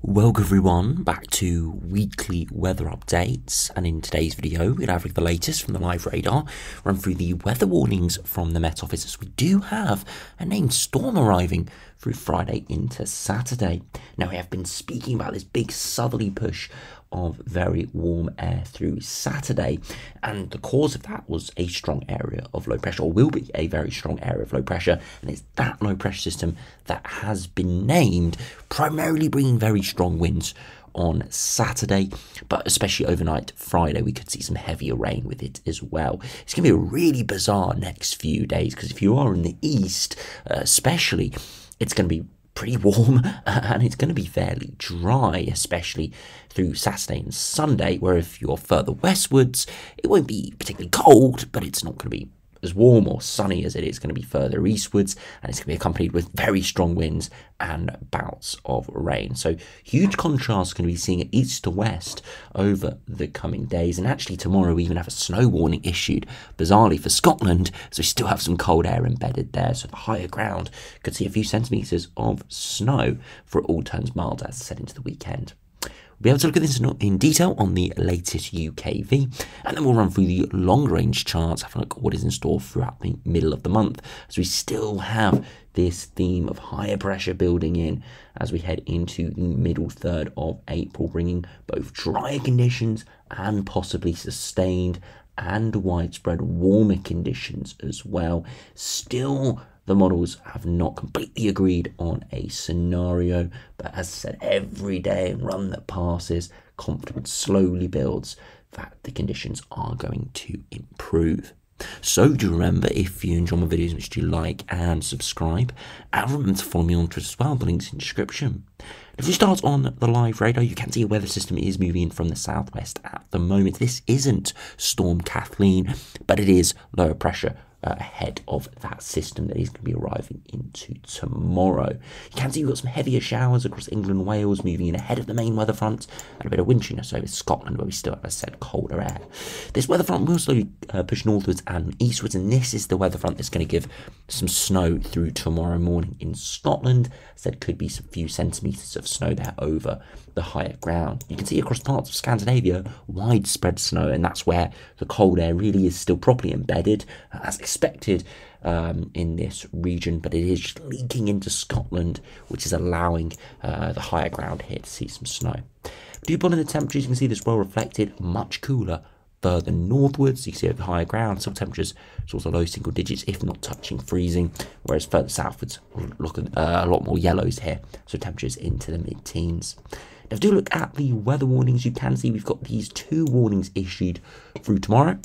Welcome everyone back to weekly weather updates, and in today's video we're going to have the latest from the live radar, run through the weather warnings from the Met Office as we do have a named storm arriving through Friday into Saturday. Now we have been speaking about this big southerly push of very warm air through Saturday, and the cause of that was a strong area of low pressure, or will be a very strong area of low pressure, and it's that low pressure system that has been named, primarily bringing very strong winds on Saturday, but especially overnight Friday we could see some heavier rain with it as well. It's going to be a really bizarre next few days, because if you are in the east especially, it's going to be pretty warm and it's going to be fairly dry, especially through Saturday and Sunday, where if you're further westwards it won't be particularly cold, but it's not going to be as warm or sunny as it is going to be further eastwards, and it's going to be accompanied with very strong winds and bouts of rain. So huge contrast going to be seeing east to west over the coming days, and actually tomorrow we even have a snow warning issued bizarrely for Scotland, so we still have some cold air embedded there, so the higher ground could see a few centimetres of snow before it all turns mild as set into the weekend. We'll be able to look at this in detail on the latest UKV, and then we'll run through the long range charts, have a look at what is in store throughout the middle of the month, as we still have this theme of higher pressure building in as we head into the middle third of April, bringing both drier conditions and possibly sustained and widespread warmer conditions as well. Still, the models have not completely agreed on a scenario, but as I said, every day and run that passes, confidence slowly builds that the conditions are going to improve. So do remember, if you enjoy my videos, which do like and subscribe, and remember to follow me on Twitter as well, the link's in the description. If we start on the live radar, you can see a weather system is moving in from the southwest at the moment. This isn't Storm Kathleen, but it is lower pressure ahead of that system that is going to be arriving into tomorrow. You can see we've got some heavier showers across England and Wales moving in ahead of the main weather front, and a bit of winteriness over Scotland, where we still have, as I said, colder air. This weather front will slowly push northwards and eastwards, and this is the weather front that's going to give some snow through tomorrow morning in Scotland. As I said, could be some few centimetres of snow there over the higher ground. You can see across parts of Scandinavia widespread snow, and that's where the cold air really is still properly embedded, as expected in this region, but it is just leaking into Scotland, which is allowing the higher ground here to see some snow. Dew point in the temperatures, you can see this well reflected, much cooler further northwards. You can see over the higher ground, some temperatures sort of low single digits, if not touching freezing, whereas further southwards, look at a lot more yellows here, so temperatures into the mid-teens. Now, if you do look at the weather warnings, you can see we've got these two warnings issued through tomorrow.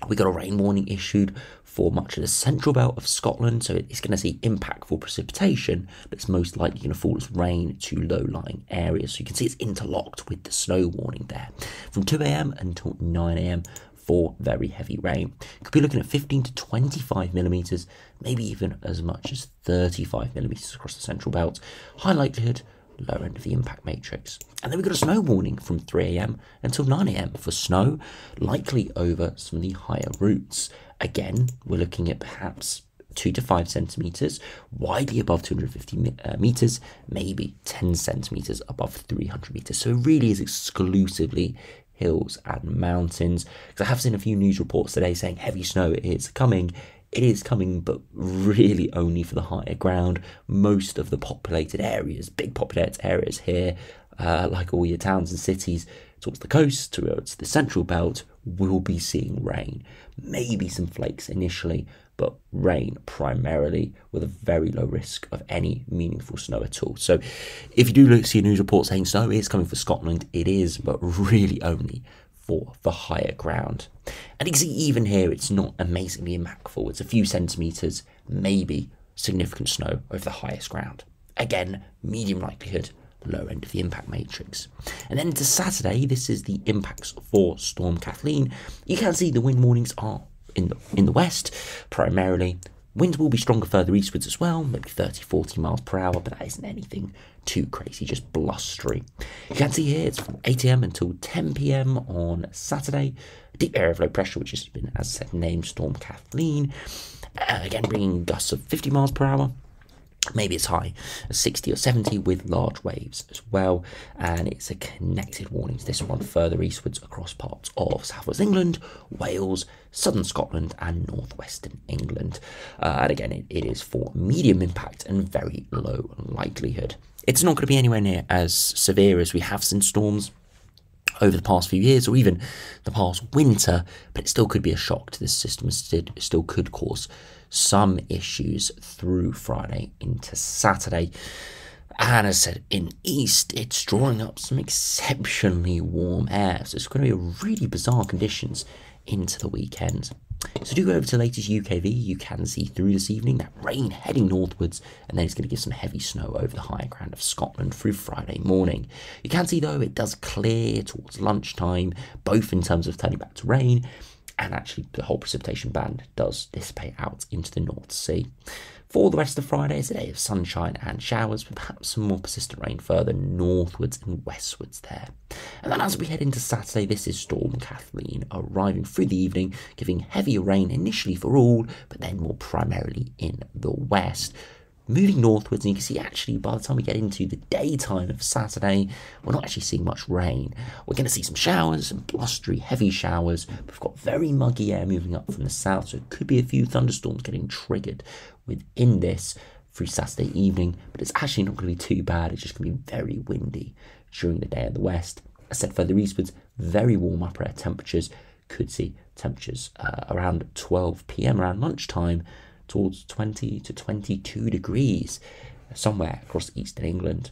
We got a rain warning issued for much of the central belt of Scotland, so it's going to see impactful precipitation, but it's most likely going to fall as rain to low-lying areas. So you can see it's interlocked with the snow warning there from 2 AM until 9 AM for very heavy rain. Could be looking at 15 to 25 millimetres, maybe even as much as 35 millimetres across the central belt. High likelihood, lower end of the impact matrix. And then we've got a snow warning from 3 AM until 9 AM for snow, likely over some of the higher routes. Again, we're looking at perhaps 2 to 5 centimetres, widely above 250 metres, maybe 10 centimetres above 300 metres. So it really is exclusively hills and mountains. Because I have seen a few news reports today saying heavy snow is coming. It is coming, but really only for the higher ground. Most of the populated areas, big populated areas here, like all your towns and cities towards the coast, towards the central belt, will be seeing rain. Maybe some flakes initially, but rain primarily, with a very low risk of any meaningful snow at all. So if you do see a news report saying snow is coming for Scotland, it is, but really only for the higher ground. And you can see even here it's not amazingly impactful. It's a few centimetres, maybe significant snow over the highest ground. Again, medium likelihood, low end of the impact matrix. And then into Saturday, this is the impacts for Storm Kathleen. You can see the wind warnings are in the west primarily. Winds will be stronger further eastwards as well, maybe 30-40 miles per hour, but that isn't anything too crazy, just blustery. You can see here it's from 8 AM until 10 PM on Saturday. A deep area of low pressure, which has been, as I said, named Storm Kathleen. Again, bringing gusts of 50 miles per hour. maybe as high as 60 or 70 with large waves as well. And it's a connected warnings, this one further eastwards across parts of southwest England, Wales, southern Scotland and northwestern England. And again, it is for medium impact and very low likelihood. It's not going to be anywhere near as severe as we have seen storms over the past few years or even the past winter, but it still could be a shock to this system. It still could cause some issues through Friday into Saturday. And as I said, in east, it's drawing up some exceptionally warm air, so it's going to be really bizarre conditions into the weekend. So do go over to the latest UKV, you can see through this evening that rain heading northwards, and then it's going to give some heavy snow over the higher ground of Scotland through Friday morning. You can see though it does clear towards lunchtime, both in terms of turning back to rain, and actually the whole precipitation band does dissipate out into the North Sea. For the rest of Friday, it's a day of sunshine and showers, but perhaps some more persistent rain further northwards and westwards there. And then as we head into Saturday, this is Storm Kathleen arriving through the evening, giving heavier rain initially for all, but then more primarily in the west. Moving northwards, and you can see actually by the time we get into the daytime of Saturday, we're not actually seeing much rain. We're going to see some showers, some blustery, heavy showers. We've got very muggy air moving up from the south, so it could be a few thunderstorms getting triggered within this through Saturday evening, but it's actually not going to be too bad. It's just going to be very windy during the day in the west. As I said, further eastwards, very warm upper air temperatures. Could see temperatures around 12 p.m, around lunchtime, towards 20 to 22 degrees somewhere across eastern England.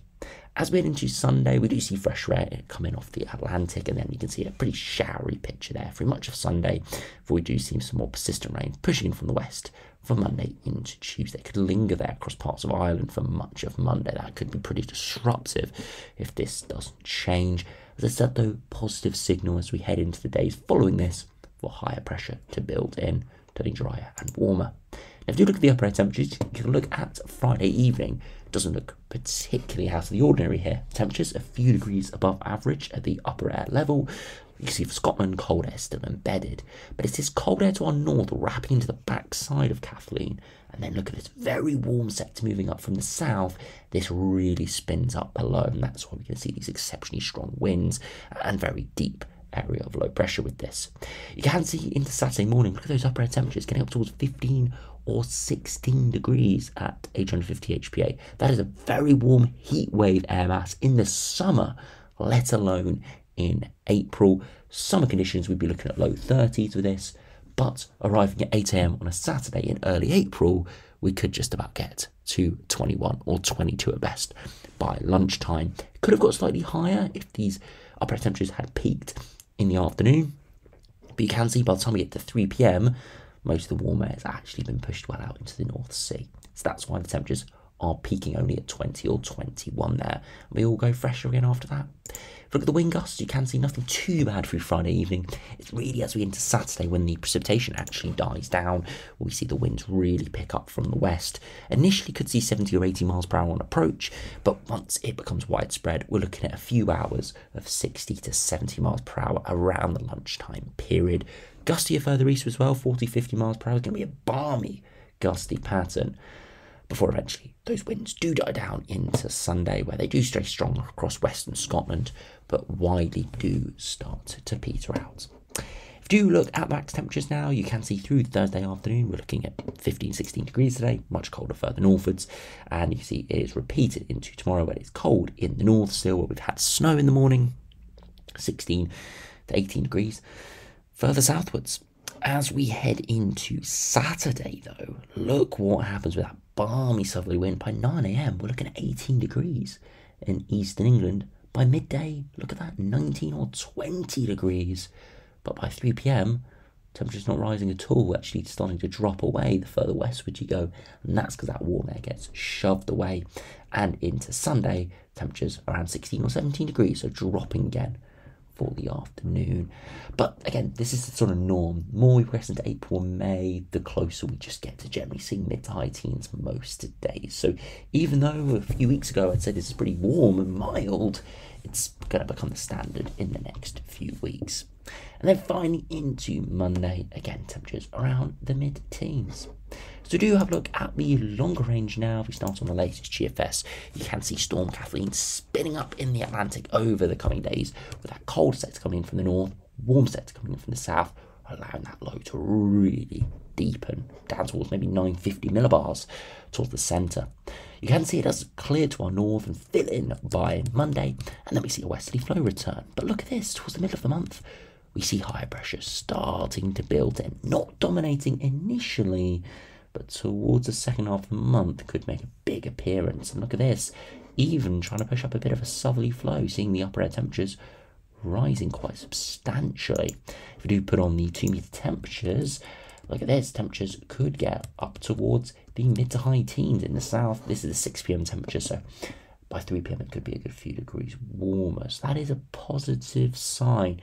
As we head into Sunday, we do see fresh air coming off the Atlantic, and then you can see a pretty showery picture there through much of Sunday, before we do see some more persistent rain pushing in from the west from Monday into Tuesday. It could linger there across parts of Ireland for much of Monday. That could be pretty disruptive if this doesn't change. As I said though, positive signal as we head into the days following this for higher pressure to build in, turning drier and warmer. Now, if you look at the upper air temperatures, you can look at Friday evening. It doesn't look particularly out of the ordinary here. Temperatures a few degrees above average at the upper air level. You can see for Scotland, cold air still embedded. But it's this cold air to our north wrapping into the backside of Kathleen. And then look at this very warm sector moving up from the south. This really spins up below, and that's why we can see these exceptionally strong winds and very deep area of low pressure with this. You can see into Saturday morning, look at those upper air temperatures getting up towards 15 or 16 degrees at 850 HPA. That is a very warm heat wave air mass in the summer, let alone in April. Summer conditions, we'd be looking at low 30s with this, but arriving at 8 a.m. on a Saturday in early April, we could just about get to 21 or 22 at best by lunchtime. It could have got slightly higher if these upper air temperatures had peaked in the afternoon, but you can see by the time we get to 3 p.m, most of the warm air has actually been pushed well out into the North Sea. So that's why the temperatures are peaking only at 20 or 21 there. We all go fresher again after that. If you look at the wind gusts, you can see nothing too bad through Friday evening. It's really as we get into Saturday when the precipitation actually dies down, we see the winds really pick up from the west. Initially could see 70 or 80 miles per hour on approach, but once it becomes widespread, we're looking at a few hours of 60 to 70 miles per hour around the lunchtime period. Gustier further east as well, 40, 50 miles per hour. It's going to be a balmy, gusty pattern before eventually those winds do die down into Sunday, where they do stay strong across western Scotland, but widely do start to peter out. If you do look at max temperatures now, you can see through Thursday afternoon, we're looking at 15, 16 degrees today, much colder further northwards, and you can see it is repeated into tomorrow, where it's cold in the north still, where we've had snow in the morning, 16 to 18 degrees. Further southwards, as we head into Saturday though, look what happens with that balmy southerly wind. By 9 a.m, we're looking at 18 degrees in eastern England. By midday, look at that, 19 or 20 degrees. But by 3 p.m, temperature's not rising at all, actually starting to drop away the further westward you go, and that's because that warm air gets shoved away. And into Sunday, temperatures around 16 or 17 degrees, so dropping again for the afternoon. But again, this is the sort of norm. The more we progress into April and May, the closer we just get to generally seeing mid to high teens most days. So even though a few weeks ago I'd say this is pretty warm and mild, it's going to become the standard in the next few weeks. And then finally into Monday, again, temperatures around the mid-teens. So do have a look at the longer range now. If we start on the latest GFS, you can see Storm Kathleen spinning up in the Atlantic over the coming days, with that cold sector coming in from the north, warm sector coming in from the south, allowing that low to really deepen down towards maybe 950 millibars towards the centre. You can see it does clear to our north and fill in by Monday, and then we see a westerly flow return. But look at this, towards the middle of the month, we see higher pressure starting to build in, not dominating initially, but towards the second half of the month could make a big appearance. And look at this, even trying to push up a bit of a southerly flow, seeing the upper air temperatures rising quite substantially. If we do put on the 2 meter temperatures, look at this, temperatures could get up towards the mid to high teens in the south. This is the 6 p.m. temperature, so by 3 p.m. it could be a good few degrees warmer. So that is a positive sign.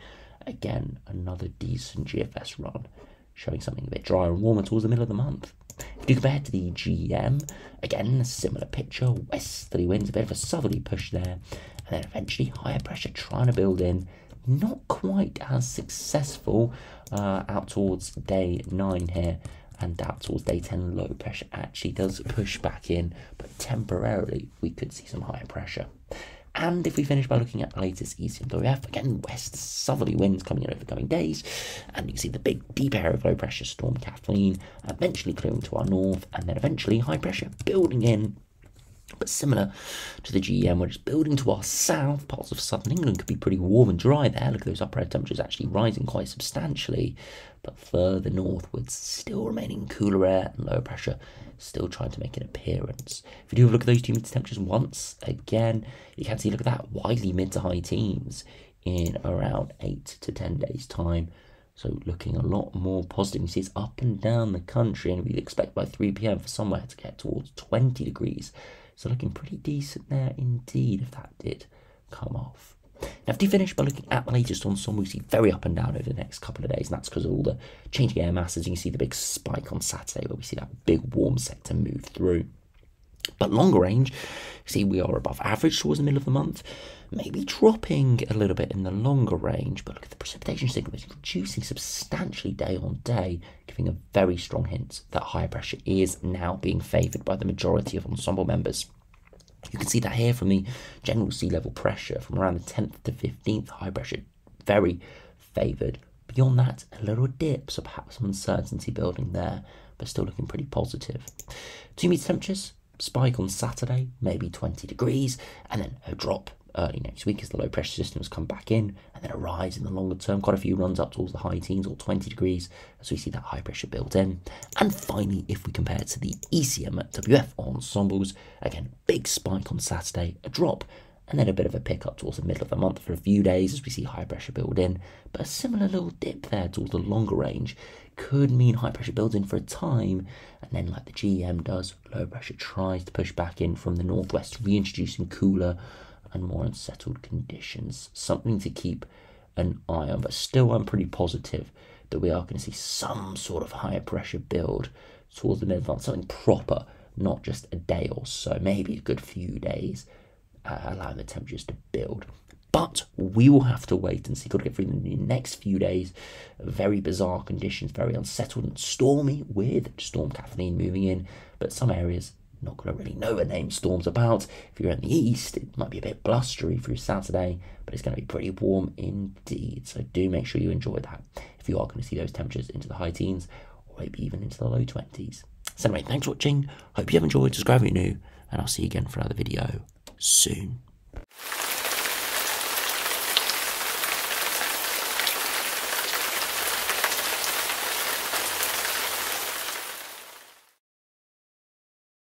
Again, another decent GFS run, showing something a bit drier and warmer towards the middle of the month. If you compare to the GM, again, a similar picture, westerly winds, a bit of a southerly push there, and then eventually higher pressure trying to build in, not quite as successful out towards day 9 here, and out towards day 10, low pressure actually does push back in, but temporarily we could see some higher pressure. And if we finish by looking at the latest ECMWF, again, west southerly winds coming in over the coming days, and you can see the big deep area of low pressure storm Kathleen eventually clearing to our north, and then eventually high pressure building in. But similar to the GEM, we're just building to our south. Parts of southern England could be pretty warm and dry there. Look at those upper air temperatures actually rising quite substantially. But further northwards, still remaining cooler air and lower pressure, still trying to make an appearance. If you do have a look at those 2 meter temperatures once again, you can see, look at that, widely mid to high teens in around 8 to 10 days' time. So looking a lot more positive. You see it's up and down the country, and we'd expect by 3 p.m. for somewhere to get towards 20 degrees. So looking pretty decent there indeed, if that did come off. Now, if you finish by looking at the latest ensemble, we see very up and down over the next couple of days, and that's because of all the changing air masses. You can see the big spike on Saturday where we see that big warm sector move through. But longer range, see we are above average towards the middle of the month, maybe dropping a little bit in the longer range, but look at the precipitation signal, it's reducing substantially day on day, giving a very strong hint that higher pressure is now being favoured by the majority of ensemble members. You can see that here from the general sea level pressure from around the 10th to 15th, high pressure very favoured. Beyond that, a little dip, so perhaps some uncertainty building there, but still looking pretty positive. 2 meter temperatures, spike on Saturday, maybe 20 degrees, and then a drop early next week as the low pressure systems come back in, and then a rise in the longer term, quite a few runs up towards the high teens or 20 degrees as we see that high pressure built in. And finally, if we compare it to the ECMWF ensembles, again, big spike on Saturday, a drop, and then a bit of a pickup towards the middle of the month for a few days as we see high pressure build in, but a similar little dip there towards the longer range could mean high pressure builds in for a time, and then like the GEM does, low pressure tries to push back in from the northwest, reintroducing cooler and more unsettled conditions. Something to keep an eye on, but still I'm pretty positive that we are going to see some sort of higher pressure build towards the middle of the month, something proper, not just a day or so, maybe a good few days, allowing the temperatures to build. But we will have to wait and see. Got to get through the next few days. Very bizarre conditions, very unsettled and stormy with Storm Kathleen moving in, but some areas not going to really know what name storm's about. If you're in the east, it might be a bit blustery through Saturday, but it's going to be pretty warm indeed. So do make sure you enjoy that if you are going to see those temperatures into the high teens or maybe even into the low 20s. So anyway, thanks for watching. Hope you have enjoyed. Subscribe if you're new, and I'll see you again for another video soon.